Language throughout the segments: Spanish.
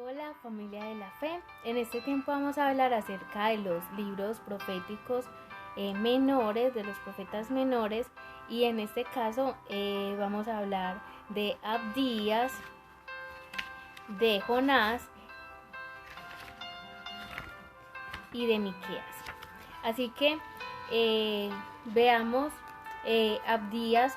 Hola familia de la fe, en este tiempo vamos a hablar acerca de los libros proféticos menores, de los profetas menores, y en este caso vamos a hablar de Abdías, de Jonás y de Miqueas. Así que veamos Abdías,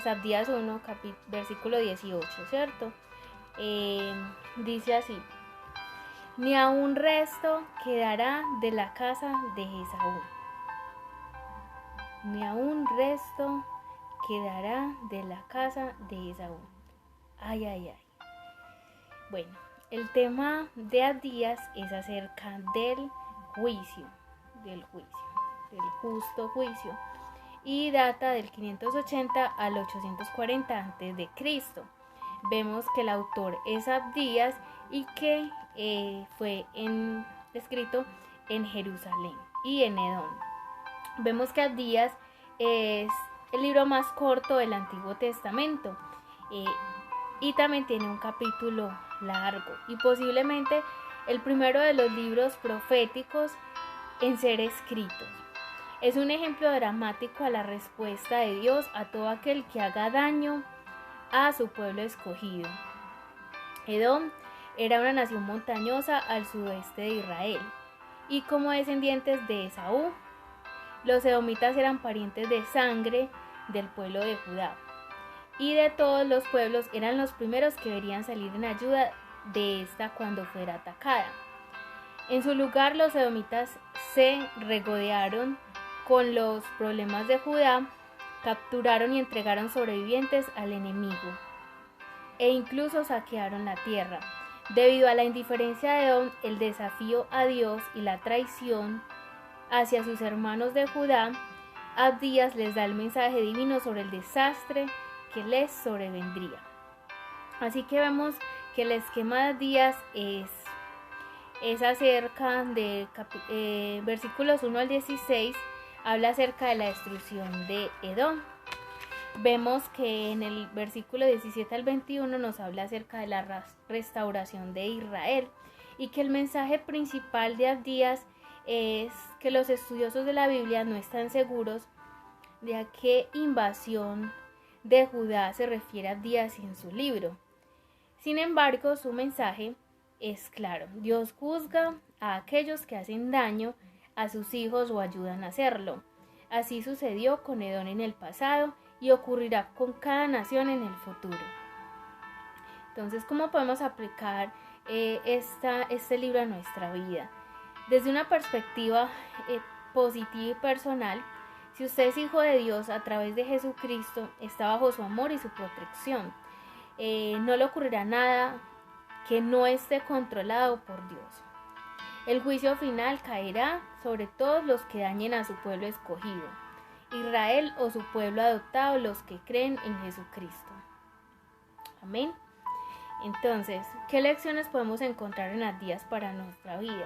Abdías 1, versículo 18, ¿cierto? Dice así: ni aun resto quedará de la casa de Esaú. Ni aun resto quedará de la casa de Esaú. Ay, ay, ay. Bueno, el tema de Abdías es acerca del juicio, del justo juicio, y data del 580 al 840 a.C. Vemos que el autor es Abdías y que fue escrito en Jerusalén y en Edom. Vemos que Abdías es el libro más corto del Antiguo Testamento y también tiene un capítulo largo y posiblemente el primero de los libros proféticos en ser escritos. Es un ejemplo dramático a la respuesta de Dios a todo aquel que haga daño a su pueblo escogido. Edom era una nación montañosa al sudoeste de Israel, y como descendientes de Esaú, los edomitas eran parientes de sangre del pueblo de Judá, y de todos los pueblos eran los primeros que deberían salir en ayuda de esta cuando fuera atacada. En su lugar, los edomitas se regodearon con los problemas de Judá, capturaron y entregaron sobrevivientes al enemigo e incluso saquearon la tierra. Debido a la indiferencia de Edom, el desafío a Dios y la traición hacia sus hermanos de Judá, Abdías les da el mensaje divino sobre el desastre que les sobrevendría. Así que vemos que el esquema de Abdías es acerca de versículos 1 al 16, habla acerca de la destrucción de Edom. Vemos que en el versículo 17 al 21 nos habla acerca de la restauración de Israel y que el mensaje principal de Abdías es que los estudiosos de la Biblia no están seguros de a qué invasión de Judá se refiere Abdías en su libro. Sin embargo, su mensaje es claro: Dios juzga a aquellos que hacen daño a sus hijos o ayudan a hacerlo. Así sucedió con Edom en el pasado y ocurrirá con cada nación en el futuro. Entonces, ¿cómo podemos aplicar este libro a nuestra vida? Desde una perspectiva positiva y personal, si usted es hijo de Dios a través de Jesucristo, está bajo su amor y su protección. No le ocurrirá nada que no esté controlado por Dios. El juicio final caerá sobre todos los que dañen a su pueblo escogido, Israel o su pueblo adoptado, los que creen en Jesucristo. Amén. Entonces, ¿qué lecciones podemos encontrar en Abdías para nuestra vida?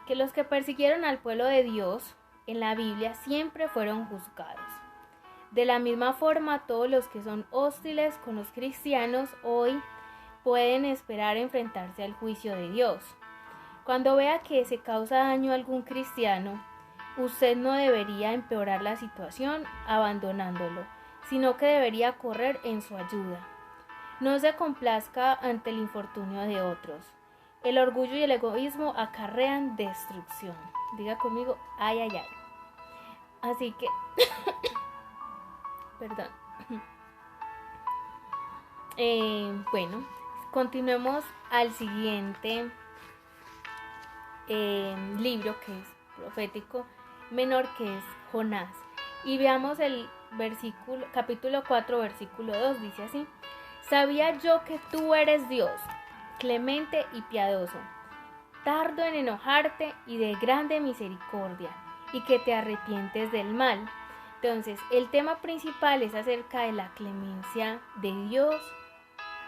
Que los que persiguieron al pueblo de Dios en la Biblia siempre fueron juzgados. De la misma forma, todos los que son hostiles con los cristianos hoy pueden esperar enfrentarse al juicio de Dios. Cuando vea que se causa daño a algún cristiano, usted no debería empeorar la situación abandonándolo, sino que debería correr en su ayuda. No se complazca ante el infortunio de otros. El orgullo y el egoísmo acarrean destrucción. Diga conmigo, ay, ay, ay. Así que, perdón. Bueno, continuemos al siguiente libro que es profético menor, que es Jonás, y veamos el capítulo 4 versículo 2. Dice así: sabía yo que tú eres Dios, clemente y piadoso, tardo en enojarte y de grande misericordia, y que te arrepientes del mal. Entonces, el tema principal es acerca de la clemencia de Dios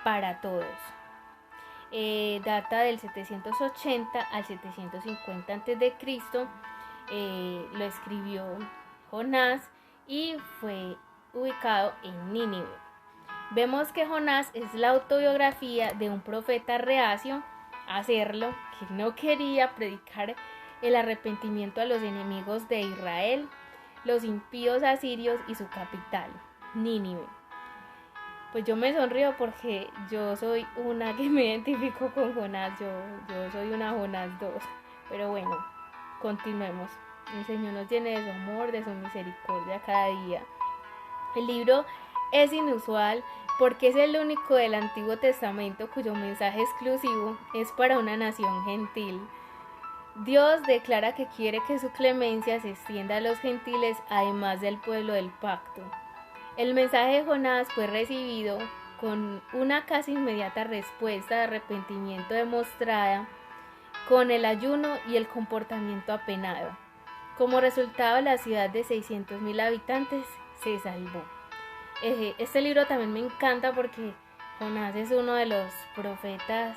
para todos. Data del 780 al 750 a.C. Lo escribió Jonás y fue ubicado en Nínive. Vemos que Jonás es la autobiografía de un profeta reacio a hacerlo, que no quería predicar el arrepentimiento a los enemigos de Israel, los impíos asirios y su capital, Nínive. Pues yo me sonrío porque yo soy una que me identifico con Jonás, yo soy una Jonás 2. Pero bueno, continuemos. El Señor nos llene de su amor, de su misericordia cada día. El libro es inusual porque es el único del Antiguo Testamento cuyo mensaje exclusivo es para una nación gentil. Dios declara que quiere que su clemencia se extienda a los gentiles, además del pueblo del pacto. El mensaje de Jonás fue recibido con una casi inmediata respuesta de arrepentimiento demostrada con el ayuno y el comportamiento apenado. Como resultado, la ciudad de 600,000 habitantes se salvó. Este libro también me encanta porque Jonás es uno de los profetas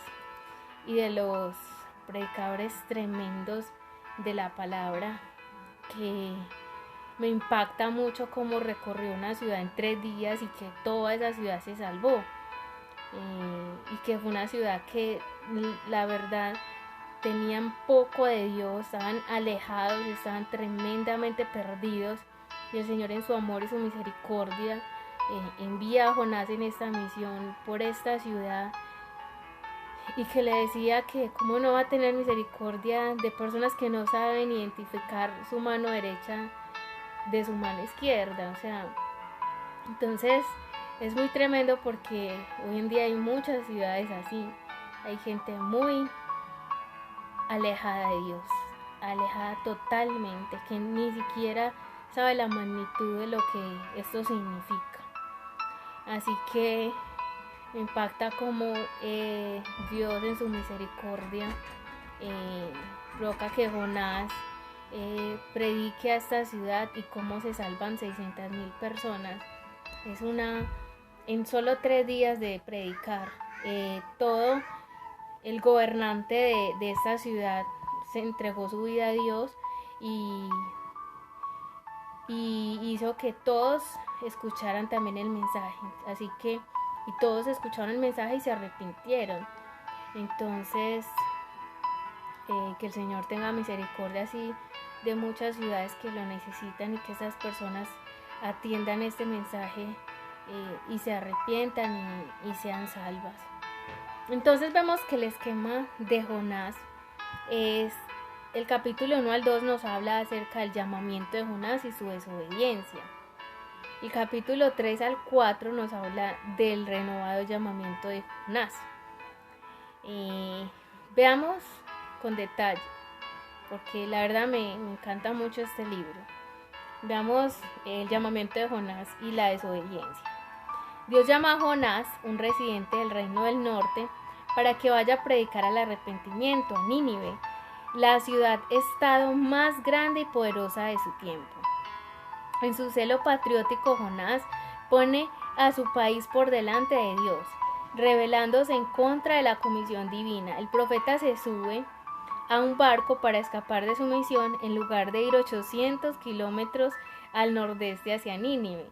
y de los predicadores tremendos de la palabra, que me impacta mucho cómo recorrió una ciudad en 3 días y que toda esa ciudad se salvó, y que fue una ciudad que la verdad tenían poco de Dios, estaban alejados, estaban tremendamente perdidos, y el Señor en su amor y su misericordia envía a Jonás en esta misión por esta ciudad, y que le decía que cómo no va a tener misericordia de personas que no saben identificar su mano derecha de su mano izquierda. O sea, entonces es muy tremendo porque hoy en día hay muchas ciudades así, hay gente muy alejada de Dios, alejada totalmente, que ni siquiera sabe la magnitud de lo que esto significa. Así que me impacta como Dios en su misericordia provoca que Jonás predique a esta ciudad y cómo se salvan 600,000 personas. Es en solo 3 días de predicar, todo el gobernante de esta ciudad se entregó su vida a Dios y hizo que todos escucharan también el mensaje. Así que, y todos escucharon el mensaje y se arrepintieron. Entonces, que el Señor tenga misericordia así de muchas ciudades que lo necesitan, y que esas personas atiendan este mensaje y se arrepientan y sean salvas. Entonces vemos que el esquema de Jonás es, el capítulo 1 al 2 nos habla acerca del llamamiento de Jonás y su desobediencia. El capítulo 3 al 4 nos habla del renovado llamamiento de Jonás. Veamos con detalle, porque la verdad me encanta mucho este libro. Veamos el llamamiento de Jonás y la desobediencia. Dios llama a Jonás, un residente del reino del norte, para que vaya a predicar al arrepentimiento a Nínive, la ciudad-estado más grande y poderosa de su tiempo. En su celo patriótico, Jonás pone a su país por delante de Dios, rebelándose en contra de la comisión divina. El profeta se sube a un barco para escapar de su misión en lugar de ir 800 kilómetros al nordeste hacia Nínive.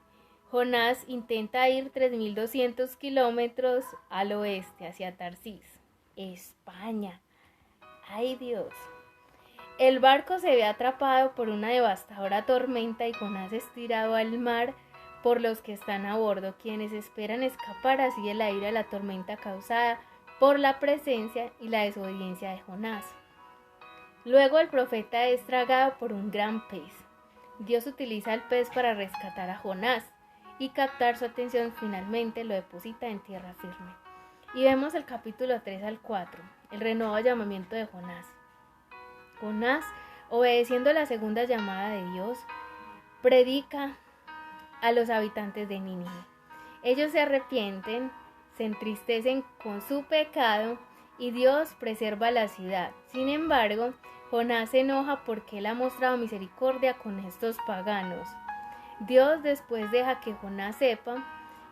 Jonás intenta ir 3.200 kilómetros al oeste hacia Tarsis, España. ¡Ay, Dios! El barco se ve atrapado por una devastadora tormenta y Jonás es tirado al mar por los que están a bordo, quienes esperan escapar así de la ira de la tormenta causada por la presencia y la desobediencia de Jonás. Luego el profeta es tragado por un gran pez. Dios utiliza al pez para rescatar a Jonás y captar su atención. Finalmente lo deposita en tierra firme. Y vemos el capítulo 3 al 4, el renovado llamamiento de Jonás. Jonás, obedeciendo la segunda llamada de Dios, predica a los habitantes de Nínive. Ellos se arrepienten, se entristecen con su pecado y Dios preserva la ciudad. Sin embargo, Jonás se enoja porque él ha mostrado misericordia con estos paganos. Dios después deja que Jonás sepa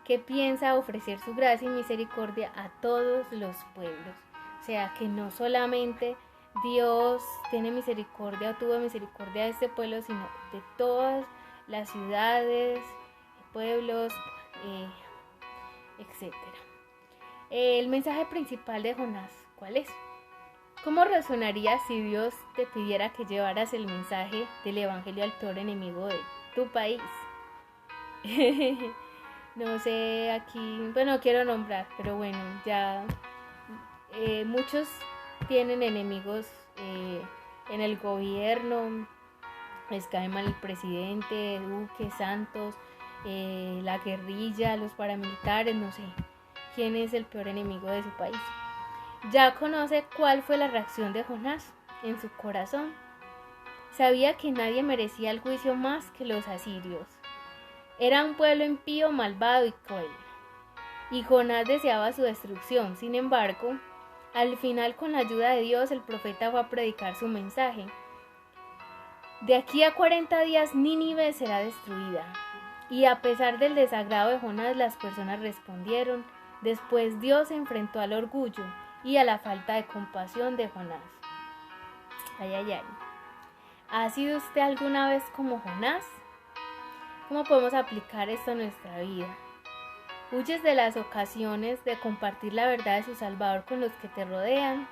que piensa ofrecer su gracia y misericordia a todos los pueblos. O sea, que no solamente Dios tiene misericordia o tuvo misericordia de este pueblo, sino de todas las ciudades, pueblos, etc. El mensaje principal de Jonás, ¿cuál es? ¿Cómo resonaría si Dios te pidiera que llevaras el mensaje del evangelio al peor enemigo de tu país? No sé, aquí, bueno, quiero nombrar, pero bueno, ya muchos tienen enemigos en el gobierno, les cae mal el presidente, Duque, Santos, la guerrilla, los paramilitares, no sé quién es el peor enemigo de su país. Ya conoce cuál fue la reacción de Jonás en su corazón. Sabía que nadie merecía el juicio más que los asirios. Era un pueblo impío, malvado y cruel. Y Jonás deseaba su destrucción. Sin embargo, al final, con la ayuda de Dios, el profeta fue a predicar su mensaje. De aquí a 40 días Nínive será destruida. Y a pesar del desagrado de Jonás, las personas respondieron. Después Dios se enfrentó al orgullo y a la falta de compasión de Jonás. Ay, ay, ay. ¿Ha sido usted alguna vez como Jonás? ¿Cómo podemos aplicar esto a nuestra vida? ¿Huyes de las ocasiones de compartir la verdad de su Salvador con los que te rodean?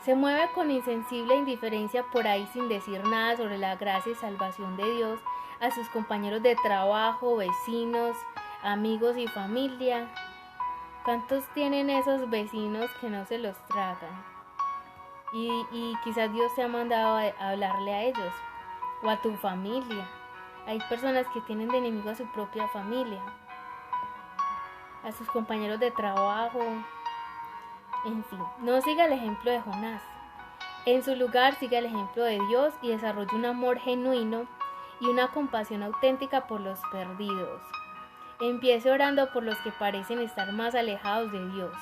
¿Se mueve con insensible indiferencia por ahí sin decir nada sobre la gracia y salvación de Dios a sus compañeros de trabajo, vecinos, amigos y familia? ¿Cuántos tienen esos vecinos que no se los tragan? Y quizás Dios te ha mandado a hablarle a ellos o a tu familia. Hay personas que tienen de enemigo a su propia familia, a sus compañeros de trabajo. En fin, no siga el ejemplo de Jonás. En su lugar, siga el ejemplo de Dios y desarrolle un amor genuino y una compasión auténtica por los perdidos. Empiece orando por los que parecen estar más alejados de Dios.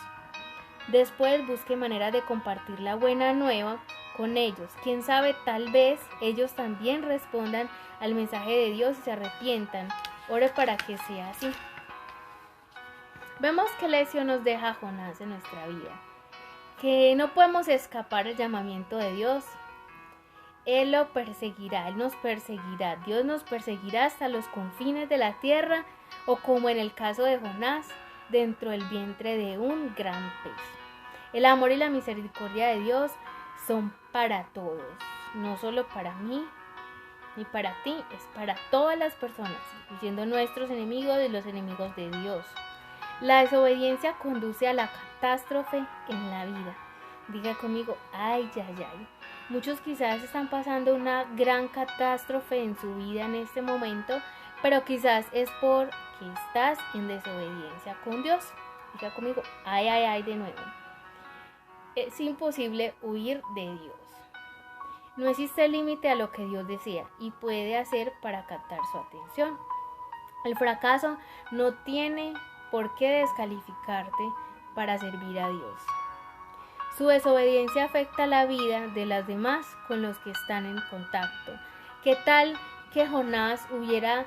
Después busque maneras de compartir la buena nueva con ellos. Quién sabe, tal vez ellos también respondan al mensaje de Dios y se arrepientan. Ore para que sea así. Vemos qué lección nos deja Jonás en nuestra vida. Que no podemos escapar del llamamiento de Dios. Él lo perseguirá, Él nos perseguirá. Dios nos perseguirá hasta los confines de la tierra o, como en el caso de Jonás, dentro del vientre de un gran pez. El amor y la misericordia de Dios son para todos, no solo para mí ni para ti, es para todas las personas, incluyendo nuestros enemigos y los enemigos de Dios. La desobediencia conduce a la catástrofe en la vida. Diga conmigo, ay, ay, ay. Muchos quizás están pasando una gran catástrofe en su vida en este momento, pero quizás es porque estás en desobediencia con Dios. Diga conmigo, ay, ay, ay, de nuevo. Es imposible huir de Dios. No existe límite a lo que Dios desea y puede hacer para captar su atención. El fracaso no tiene por qué descalificarte para servir a Dios. Su desobediencia afecta la vida de las demás con los que están en contacto. ¿Qué tal que Jonás hubiera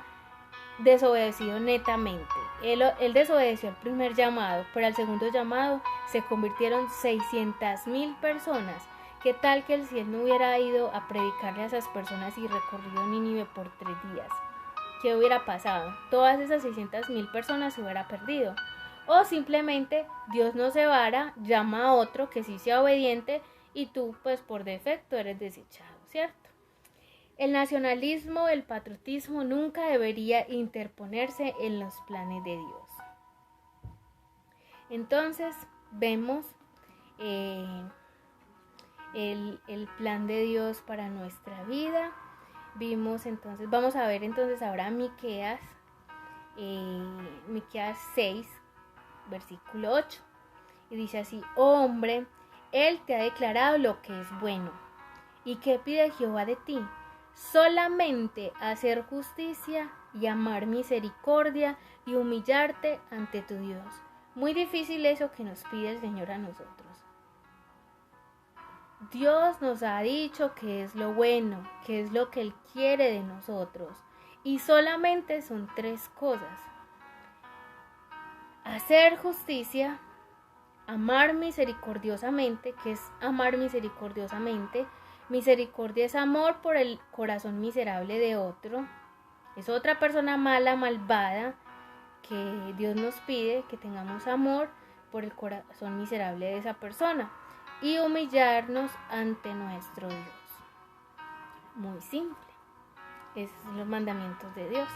desobedecido netamente? Él desobedeció el primer llamado, pero al segundo llamado se convirtieron 600,000 personas. ¿Qué tal que si él no hubiera ido a predicarle a esas personas y recorrido Nínive por 3 días? ¿Qué hubiera pasado? Todas esas 600,000 personas se hubiera perdido. O simplemente Dios no se vara, llama a otro que sí sea obediente y tú pues por defecto eres desechado, ¿cierto? El nacionalismo, el patriotismo nunca debería interponerse en los planes de Dios. Entonces vemos el plan de Dios para nuestra vida. Vimos entonces, vamos a ver entonces ahora Miqueas 6, versículo 8. Y dice así: oh hombre, Él te ha declarado lo que es bueno. ¿Y qué pide Jehová de ti? Solamente hacer justicia y amar misericordia y humillarte ante tu Dios. Muy difícil eso que nos pide el Señor a nosotros. Dios nos ha dicho que es lo bueno, que es lo que Él quiere de nosotros. Y solamente son 3 cosas: hacer justicia, amar misericordiosamente, que es amar misericordiosamente. Misericordia es amor por el corazón miserable de otro. Es otra persona mala, malvada, que Dios nos pide que tengamos amor por el corazón miserable de esa persona y humillarnos ante nuestro Dios. Muy simple. Esos son los mandamientos de Dios.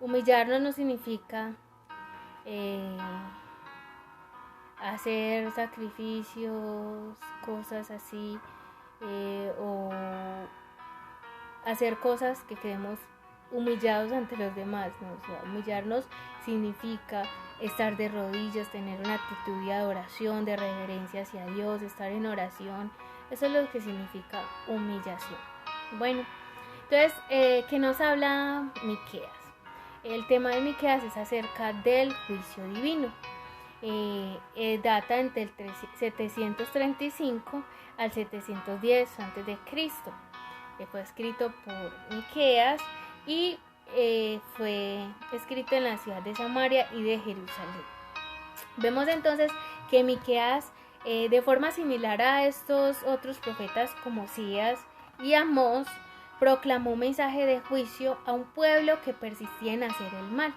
Humillarnos no significa hacer sacrificios, cosas así, o hacer cosas que quedemos humillados ante los demás, ¿no? O sea, humillarnos significa estar de rodillas, tener una actitud de adoración, de reverencia hacia Dios, estar en oración. Eso es lo que significa humillación. Bueno, entonces, ¿qué nos habla Miqueas? El tema de Miqueas es acerca del juicio divino. Data entre el 735 al 710 a.C. Fue escrito por Miqueas y fue escrito en la ciudad de Samaria y de Jerusalén. Vemos entonces que Miqueas, de forma similar a estos otros profetas como Osías y Amós, proclamó un mensaje de juicio a un pueblo que persistía en hacer el mal.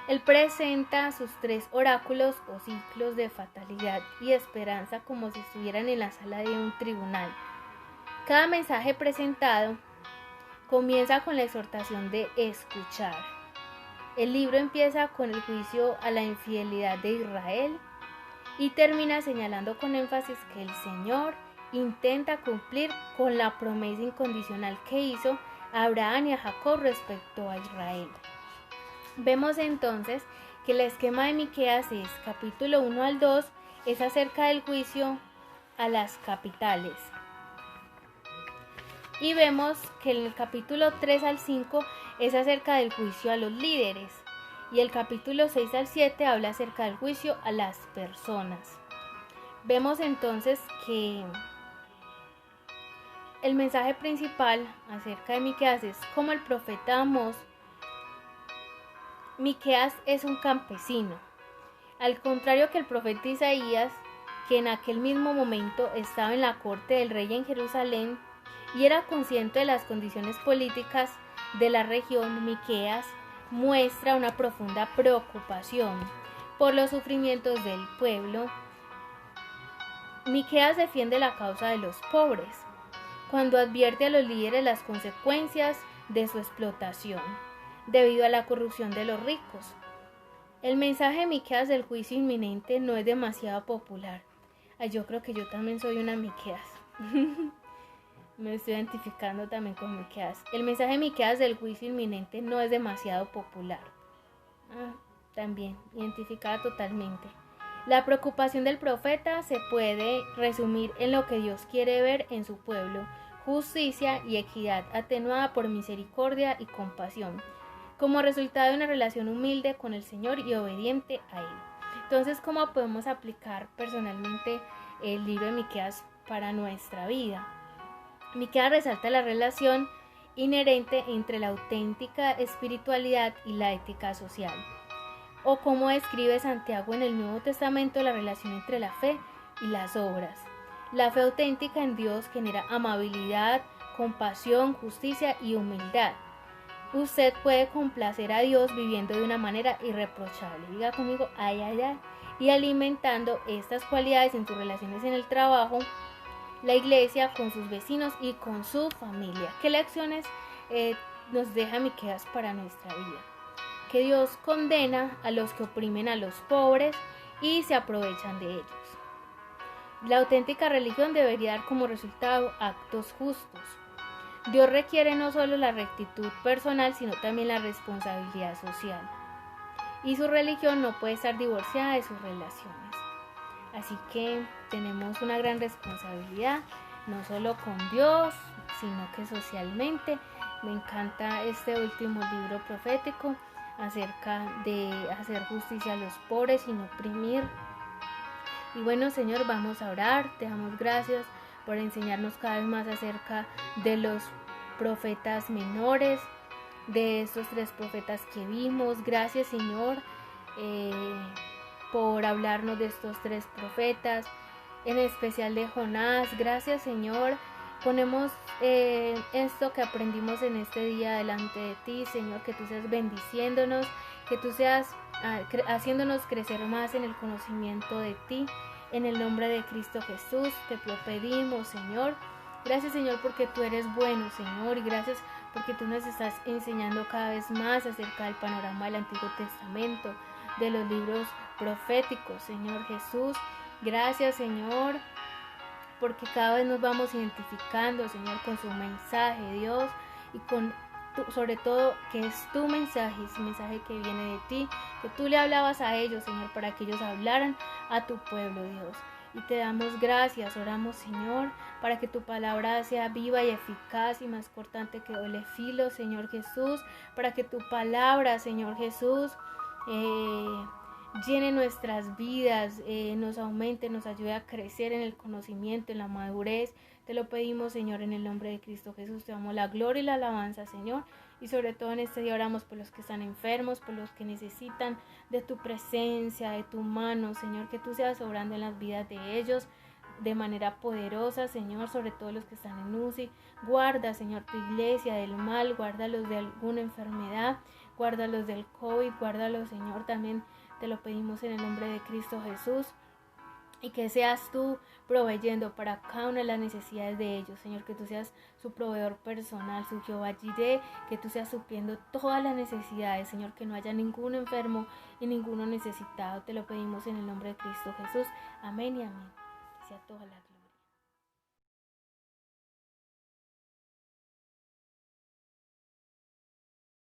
Él presenta sus 3 oráculos o ciclos de fatalidad y esperanza como si estuvieran en la sala de un tribunal. Cada mensaje presentado comienza con la exhortación de escuchar. El libro empieza con el juicio a la infidelidad de Israel y termina señalando con énfasis que el Señor intenta cumplir con la promesa incondicional que hizo a Abraham y a Jacob respecto a Israel. Vemos entonces que el esquema de Miqueas es capítulo 1 al 2 es acerca del juicio a las capitales. Y vemos que el capítulo 3 al 5 es acerca del juicio a los líderes. Y el capítulo 6 al 7 habla acerca del juicio a las personas. Vemos entonces que el mensaje principal acerca de Miqueas es como el profeta Amós. Miqueas es un campesino, al contrario que el profeta Isaías, que en aquel mismo momento estaba en la corte del rey en Jerusalén y era consciente de las condiciones políticas de la región. Miqueas muestra una profunda preocupación por los sufrimientos del pueblo. Miqueas defiende la causa de los pobres, cuando advierte a los líderes las consecuencias de su explotación debido a la corrupción de los ricos. El mensaje de Miqueas del juicio inminente no es demasiado popular. Yo creo que yo también soy una Miqueas. Me estoy identificando también con Miqueas. El mensaje de Miqueas del juicio inminente no es demasiado popular. También identificada totalmente. La preocupación del profeta se puede resumir en lo que Dios quiere ver en su pueblo: justicia y equidad atenuada por misericordia y compasión, como resultado de una relación humilde con el Señor y obediente a Él. Entonces, ¿cómo podemos aplicar personalmente el libro de Miqueas para nuestra vida? Miqueas resalta la relación inherente entre la auténtica espiritualidad y la ética social, o como describe Santiago en el Nuevo Testamento la relación entre la fe y las obras. La fe auténtica en Dios genera amabilidad, compasión, justicia y humildad. Usted puede complacer a Dios viviendo de una manera irreprochable. Diga conmigo, ay, ay, ay. Y alimentando estas cualidades en sus relaciones en el trabajo, la iglesia, con sus vecinos y con su familia. ¿Qué lecciones nos deja Miqueas para nuestra vida? Que Dios condena a los que oprimen a los pobres y se aprovechan de ellos. La auténtica religión debería dar como resultado actos justos. Dios requiere no solo la rectitud personal, sino también la responsabilidad social. Y su religión no puede estar divorciada de sus relaciones. Así que tenemos una gran responsabilidad, no solo con Dios, sino que socialmente. Me encanta este último libro profético acerca de hacer justicia a los pobres y no oprimir. Y bueno, Señor, vamos a orar. Te damos gracias por enseñarnos cada vez más acerca de los profetas menores, de estos 3 profetas que vimos. Gracias, Señor, por hablarnos de estos 3 profetas, en especial de Jonás. Gracias, Señor, Ponemos esto que aprendimos en este día delante de ti, Señor, que tú seas bendiciéndonos, que tú seas haciéndonos crecer más en el conocimiento de ti. En el nombre de Cristo Jesús te lo pedimos, Señor. Gracias, Señor, porque tú eres bueno, Señor, y gracias porque tú nos estás enseñando cada vez más acerca del panorama del Antiguo Testamento, de los libros proféticos, Señor Jesús. Gracias, Señor, porque cada vez nos vamos identificando, Señor, con su mensaje, Dios, y con sobre todo que es tu mensaje, es un mensaje que viene de ti, que tú le hablabas a ellos, Señor, para que ellos hablaran a tu pueblo, Dios. Y te damos gracias, oramos, Señor, para que tu palabra sea viva y eficaz y más cortante que doble filo, Señor Jesús, para que tu palabra, Señor Jesús, llene nuestras vidas, nos aumente, nos ayude a crecer en el conocimiento, en la madurez. Te lo pedimos, Señor, en el nombre de Cristo Jesús. Te damos la gloria y la alabanza, Señor. Y sobre todo en este día oramos por los que están enfermos, por los que necesitan de tu presencia, de tu mano, Señor, que tú seas obrando en las vidas de ellos de manera poderosa, Señor, sobre todo los que están en UCI. Guarda, Señor, tu iglesia del mal, guárdalos de alguna enfermedad, guárdalos del COVID, guárdalos, Señor, también te lo pedimos en el nombre de Cristo Jesús. Y que seas tú proveyendo para cada una de las necesidades de ellos, Señor, que tú seas su proveedor personal, su Jehová Jireh, que tú seas supliendo todas las necesidades, Señor, que no haya ningún enfermo y ninguno necesitado. Te lo pedimos en el nombre de Cristo Jesús. Amén y amén. Que sea toda la gloria.